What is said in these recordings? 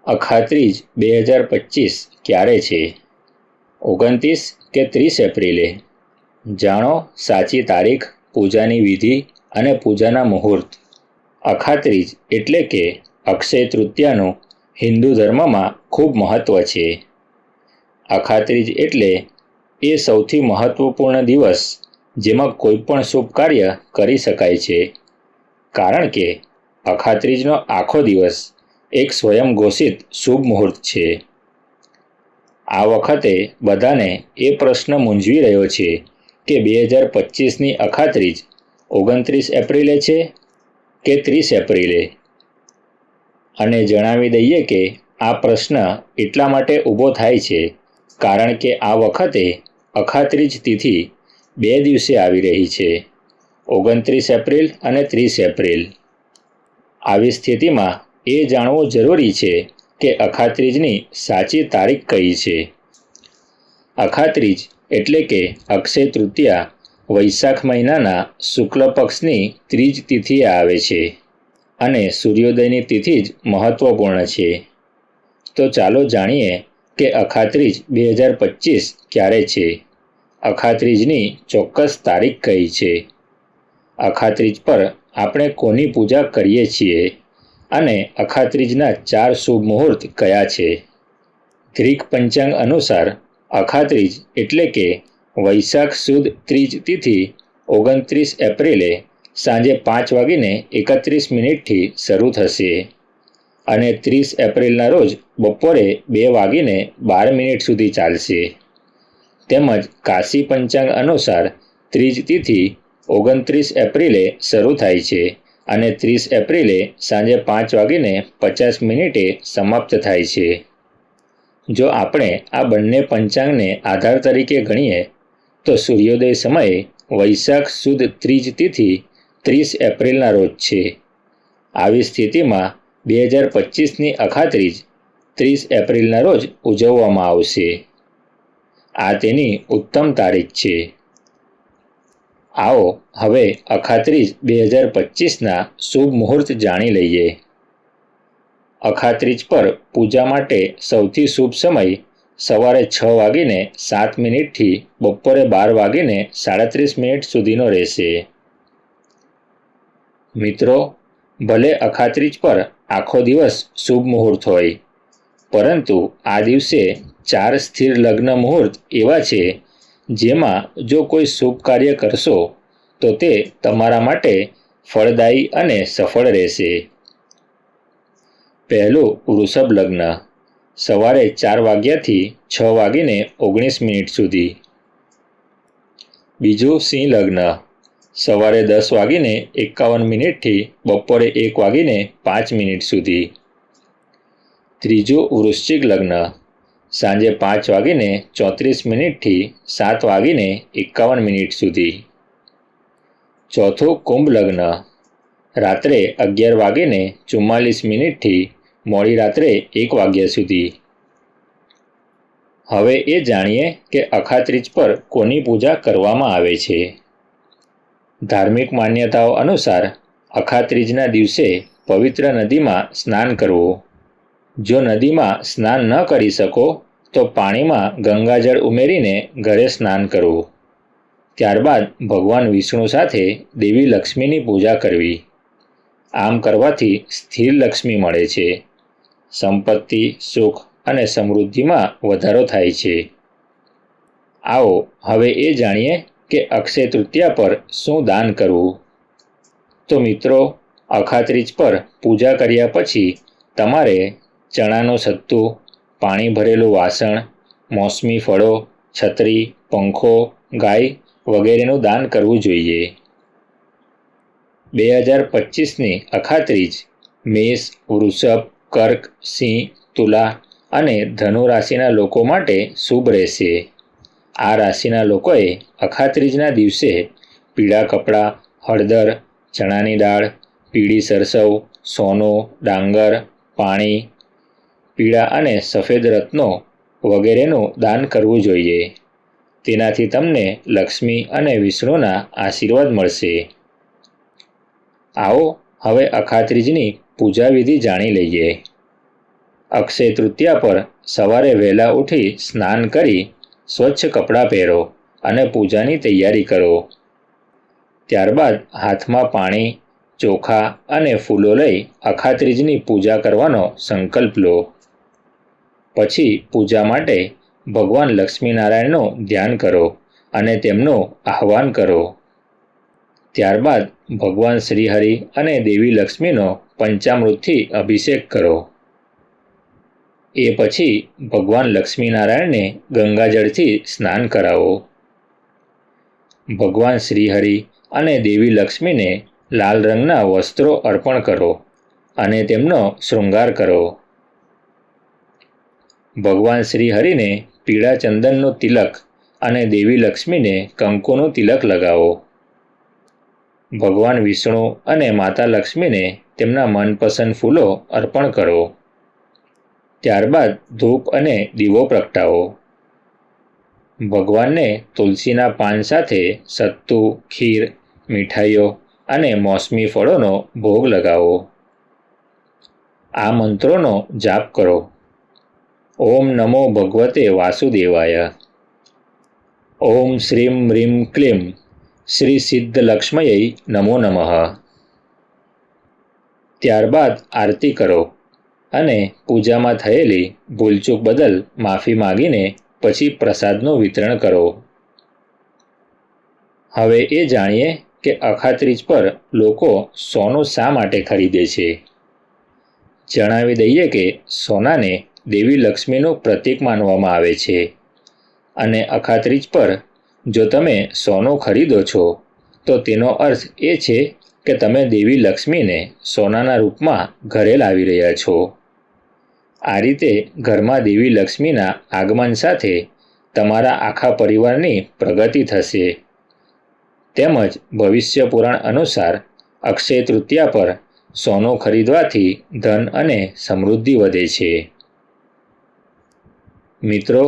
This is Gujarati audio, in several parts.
અખાત્રીજ 2025 ક્યારે છે? 29 કે 30 એપ્રિલે? જાણો સાચી તારીખ, પૂજાની વિધિ અને પૂજાના મુહૂર્ત. અખાત્રીજ એટલે કે અક્ષય તૃતીયાનું હિન્દુ ધર્મમાં ખૂબ મહત્વ છે. અખાત્રીજ એટલે એ સૌથી મહત્વપૂર્ણ દિવસ જેમાં કોઈ પણ શુભ કાર્ય કરી શકાય છે, કારણ કે અખાત્રીજનો આખો દિવસ એક સ્વયં ઘોષિત શુભ મુહૂર્ત છે. આ વખતે બધાને એ પ્રશ્ન મૂંઝવી રહ્યો છે કે 2025ની અખાત્રીજ 29 એપ્રિલે છે કે 30 એપ્રિલે? અને જણાવી દઈએ કે આ પ્રશ્ન એટલા માટે ઊભો થાય છે કારણ કે આ વખતે અખાત્રીજ તિથિ 2 દિવસે આવી રહી છે, 29 એપ્રિલ અને 30 એપ્રિલ. આવી સ્થિતિમાં એ જાણવું જરૂરી છે કે અખાત્રીજની સાચી તારીખ કઈ છે. અખાત્રીજ એટલે કે અક્ષય તૃતીયા વૈશાખ મહિનાના શુક્લ પક્ષની ત્રીજ તિથિએ આવે છે અને સૂર્યોદયની તિથિ જ મહત્વપૂર્ણ છે. તો ચાલો જાણીએ કે અખાત્રીજ 2025 ક્યારે છે. અખાત્રીજની ચોક્કસ તારીખ કઈ છે? અખાત્રીજ પર આપણે કોની પૂજા કરીએ છીએ અને અખાત્રીજના 4 શુભ મુહૂર્ત કયા છે? ગ્રીક પંચાંગ અનુસાર અખાત્રીજ એટલે કે વૈશાખ સુદ ત્રીજ તિથિ 29 એપ્રિલે સાંજે 5:31 શરૂ થશે અને 30 એપ્રિલના રોજ બપોરે 2:12 સુધી ચાલશે. તેમજ કાશી પંચાંગ અનુસાર ત્રીજ તિથિ 29 એપ્રિલે શરૂ થાય છે અને 30 એપ્રિલે સાંજે 5:50 સમાપ્ત થાય છે. જો આપણે આ બંને પંચાંગને આધાર તરીકે ગણીએ તો સૂર્યોદય સમયે વૈશાખ સુદ ત્રીજ તિથિ 30 એપ્રિલના રોજ છે. આવી સ્થિતિમાં 2025ની અખાત્રીજ 30 એપ્રિલના રોજ ઉજવવામાં આવશે. આ તેની ઉત્તમ તારીખ છે. આવો હવે અખાત્રીજ 2025ના શુભ મુહૂર્ત જાણી લઈએ. અખાત્રીજ પર પૂજા માટે સૌથી શુભ સમય સવારે 6:07 થી બપોરે 12:37 સુધીનો રહેશે. મિત્રો, ભલે અખાત્રીજ પર આખો દિવસ શુભ મુહૂર્ત હોય, પરંતુ આ દિવસે 4 સ્થિર લગ્ન મુહૂર્ત એવા છે જેમાં જો કોઈ શુભ કાર્ય કરશો તો તે તમારા માટે ફળદાયી અને સફળ રહેશે. પહેલું વૃષભ લગ્ન, સવારે 4 વાગ્યાથી 6:19 સુધી. બીજું સિંહ લગ્ન, સવારે 10:51 થી બપોરે 1:05 સુધી. ત્રીજું વૃશ્ચિક લગ્ન, સાંજે 5:34 થી 7:51 સુધી. ચોથું કુંભ લગ્ન, રાત્રે 11:44 થી મોડી રાત્રે 1 વાગ્યા સુધી. હવે એ જાણીએ કે અખાત્રીજ પર કોની પૂજા કરવામાં આવે છે. ધાર્મિક માન્યતાઓ અનુસાર અખાત્રીજના દિવસે પવિત્ર નદીમાં સ્નાન કરવું. જો નદીમાં સ્નાન ન કરી શકો તો પાણીમાં ગંગાજળ ઉમેરીને ઘરે સ્નાન કરવું. ત્યારબાદ ભગવાન વિષ્ણુ સાથે દેવી લક્ષ્મીની પૂજા કરવી. આમ કરવાથી સ્થિર લક્ષ્મી મળે છે, સંપત્તિ, સુખ અને સમૃદ્ધિમાં વધારો થાય છે. આવો હવે એ જાણીએ કે અક્ષય તૃતીયા પર શું દાન કરવું. તો મિત્રો, અખાત્રીજ પર પૂજા કર્યા પછી તમારે ચણાનું સત્તુ, પાણી ભરેલું વાસણ, મોસમી ફળો, છત્રી, પંખો, ગાય વગેરેનું દાન કરવું જોઈએ. 2025ની અખાત્રીજ મેષ, વૃષભ, કર્ક, સિંહ, તુલા અને ધનુ રાશિના લોકો માટે શુભ રહેશે. આ રાશિના લોકોએ અખાત્રીજના દિવસે પીળા કપડાં, હળદર, ચણાની દાળ, પીળી સરસવ, સોનું, ડાંગર, પાણી, પીળા અને સફેદ રત્નો વગેરેનું દાન કરવું જોઈએ. તેનાથી તમને લક્ષ્મી અને વિષ્ણુના આશીર્વાદ મળશે. આવો હવે અખાત્રીજની પૂજા વિધિ જાણી લઈએ. અક્ષય તૃતીયા પર સવારે વહેલા ઉઠી સ્નાન કરી સ્વચ્છ કપડાં પહેરો અને પૂજાની તૈયારી કરો. ત્યારબાદ હાથમાં પાણી, ચોખા અને ફૂલો લઈ અખાત્રીજની પૂજા કરવાનો સંકલ્પ લો. પછી પૂજા માટે ભગવાન લક્ષ્મીનારાયણનું ધ્યાન કરો અને તેમનું આહ્વાન કરો. ત્યારબાદ ભગવાન શ્રીહરિ અને દેવી લક્ષ્મીનો પંચામૃતથી અભિષેક કરો. એ પછી ભગવાન લક્ષ્મીનારાયણને ગંગાજળથી સ્નાન કરાવો. ભગવાન શ્રીહરિ અને દેવી લક્ષ્મીને લાલ રંગના વસ્ત્રો અર્પણ કરો અને તેમનો શૃંગાર કરો. ભગવાન શ્રીહરિને પીળા ચંદનનું તિલક અને દેવી લક્ષ્મીને કંકુનું તિલક લગાવો. ભગવાન વિષ્ણુ અને માતા લક્ષ્મીને તેમના મનપસંદ ફૂલો અર્પણ કરો. ત્યારબાદ ધૂપ અને દીવો પ્રગટાવો. ભગવાનને તુલસીના પાન સાથે સત્તુ, ખીર, મીઠાઈઓ અને મોસમી ફળોનો ભોગ લગાવો. આ મંત્રોનો જાપ કરો. ઓમ નમો ભગવતે વાસુદેવાય. ઓમ શ્રીમ હ્રીમ ક્લીમ શ્રી સિદ્ધલક્ષ્મયે નમો નમઃ. ત્યારબાદ આરતી કરો અને પૂજામાં થયેલી ભૂલચૂક બદલ માફી માગીને પછી પ્રસાદનું વિતરણ કરો. હવે એ જાણીએ કે અખાત્રીજ પર લોકો સોનું શા માટે ખરીદે છે. જણાવી દઈએ કે સોનાને દેવી લક્ષ્મીનું પ્રતીક માનવામાં આવે છે અને અખાત્રીજ પર જો તમે સોનું ખરીદો છો તો તેનો અર્થ એ છે કે તમે દેવી લક્ષ્મીને સોનાના રૂપમાં ઘરે લાવી રહ્યા છો. આ રીતે ઘરમાં દેવી લક્ષ્મીના આગમન સાથે તમારા આખા પરિવારની પ્રગતિ થશે. તેમજ ભવિષ્ય પુરાણ અનુસાર અક્ષય તૃતીયા પર સોનું ખરીદવાથી ધન અને સમૃદ્ધિ વધે છે. મિત્રો,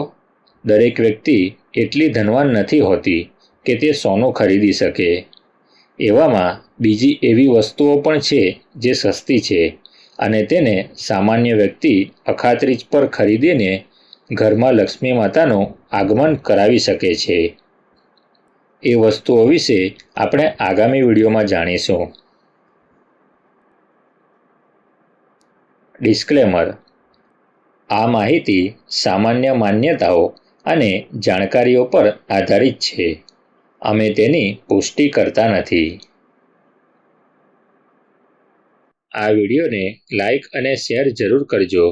દરેક વ્યક્તિ એટલી ધનવાન નથી હોતી કે તે સોનું ખરીદી શકે. એવામાં બીજી એવી વસ્તુઓ પણ છે જે સસ્તી છે અને તેને સામાન્ય વ્યક્તિ અખાત્રીજ પર ખરીદીને ઘરમાં લક્ષ્મી માતાનું આગમન કરાવી શકે છે. એ વસ્તુઓ વિશે આપણે આગામી વિડીયોમાં જાણીશું. ડિસ્ક્લેમર: આ માહિતી સામાન્ય માન્યતાઓ અને જાણકારીઓ પર આધારિત છે. અમે તેની પુષ્ટિ કરતા નથી. આ વિડીયોને લાઈક અને શેર જરૂર કરજો.